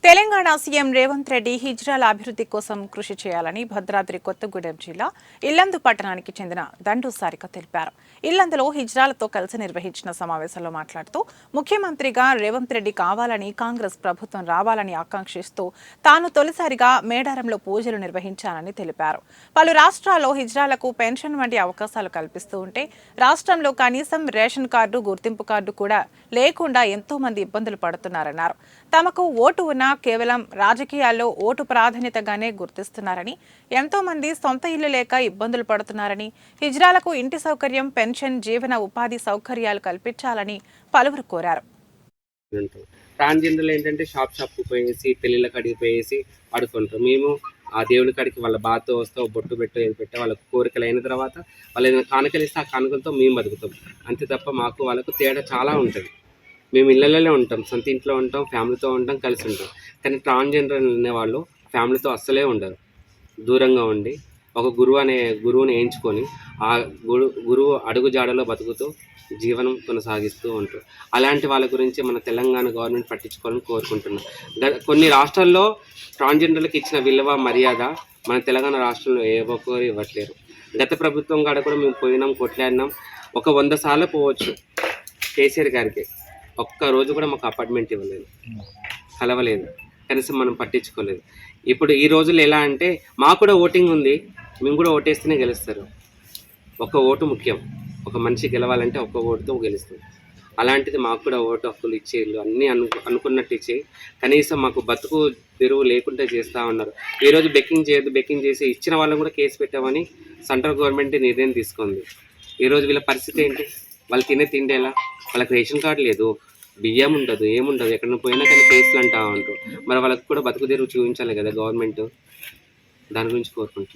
Telangana CM Revanth Reddy హిజ్రాల అభివృద్ధి కోసం కృషి చేయాలని భద్రాద్రి కొత్తగూడెం జిల్లా ఇల్లందు పట్టణానికి చెందిన దండు సారిక తెలిపారు. ఇల్లందులో హిజ్రాలతో కలిసి నిర్వహించిన సమావేశంలో మాట్లాడుతూ ముఖ్యమంత్రిగా రేవంత్ రెడ్డి కావాలని, కాంగ్రెస్ ప్రభుత్వం రావాలని ఆకాంక్షిస్తూ తాను తొలిసారిగా మేడారంలో పూజలు నిర్వహించానని తెలిపారు. పలు రాష్ట్రాల్లో హిజ్రాలకు పెన్షన్ వంటి అవకాశాలు కల్పిస్తూ ఉంటే రాష్ట్రంలో కనీసం రేషన్ కార్డు, గుర్తింపు కార్డు కూడా లేకుండా ఎంతో మంది ఇబ్బందులు పడుతున్నారన్నారు. తమకు ఓటు ఉన్న కేవలం రాజకీయాల్లో ఓటు ప్రాధాన్యతగానే గుర్తిస్తున్నారని, ఎంతో మంది సొంత ఇల్లు లేక ఇబ్బందులు పడుతున్నారని, హిజ్రాలకు ఇంటి సౌకర్యం, పెన్షన్, జీవన ఉపాధి సౌకర్యాలు కల్పించాలని పలువురు కోరారు. ట్రాన్స్జెండర్లు ఏంటంటే షాప్ పోయేసి పెళ్లిళ్ళ కాడికి పోయేసి ఆడుకుంటారు. మేము ఆ దేవుడి కాడికి వాళ్ళ బాతో వస్తే బొట్టు పెట్టు ఏది పెట్టే వాళ్ళకు కోరికలు అయిన తర్వాత వాళ్ళు ఏదైనా కానుకలు ఇస్తే ఆ కానుకలతో మేము బతుకుతాం. అంతే తప్ప మాకు వాళ్ళకు తేడా చాలా ఉంటుంది. మేము ఇళ్ళలోనే ఉంటాం, సొంత ఇంట్లో ఉంటాం, ఫ్యామిలీతో ఉంటాం, కలిసి ఉంటాం. కానీ ట్రాన్స్జెండర్ అనేవాళ్ళు ఫ్యామిలీతో అస్సలే ఉండరు. దూరంగా ఉండి ఒక గురువుని ఎంచుకొని ఆ గురువు అడుగు జాడలో బతుకుతూ జీవనం కొనసాగిస్తూ ఉంటారు. అలాంటి వాళ్ళ గురించి మన తెలంగాణ గవర్నమెంట్ పట్టించుకోవాలని కోరుకుంటున్నాం. కొన్ని రాష్ట్రాల్లో ట్రాన్స్జెండర్లకు ఇచ్చిన విలువ, మర్యాద మన తెలంగాణ రాష్ట్రంలో ఏ ఒక్కరు ఇవ్వట్లేరు. గత ప్రభుత్వం కాడ కూడా మేము పోయినాం, కొట్లాడినాం. ఒక 100 సార్లు పోవచ్చు కేసీఆర్ గారికి. ఒక్క రోజు కూడా మాకు అపార్ట్మెంట్ ఇవ్వలేదు, కలవలేదు, కనీసం మనం పట్టించుకోలేదు. ఇప్పుడు ఈ రోజుల్లో ఎలా అంటే మాకు కూడా ఓటింగ్ ఉంది, మేము కూడా ఓటేస్తేనే గెలుస్తారు. ఒక ఓటు ముఖ్యం. ఒక మనిషి గెలవాలంటే ఒక్క ఓటుతో గెలుస్తుంది. అలాంటిది మాకు కూడా ఓటు హక్కులు ఇచ్చేళ్ళు అన్నీ అనుకున్నట్టు ఇచ్చేయి. కనీసం మాకు బతుకు తెరువు లేకుండా చేస్తూ ఉన్నారు. ఈరోజు బెక్కింగ్ చేయొద్దు, బెక్కింగ్ చేసి ఇచ్చిన వాళ్ళని కూడా కేసు పెట్టామని సెంట్రల్ గవర్నమెంట్ నిర్ణయం తీసుకుంది. ఈరోజు వీళ్ళ పరిస్థితి ఏంటి? వాళ్ళు తినే తిండి ఎలా? వాళ్ళకి రేషన్ కార్డు లేదు, బియ్యం ఉండదు, ఏముండదు. ఎక్కడైనా పోయినా కానీ కేసులు అంటా ఉంటారు. మరి వాళ్ళకి కూడా బతుకు తెరువు చూపించాలి కదా గవర్నమెంట్. దాని గురించి కోరుకుంటున్నాను.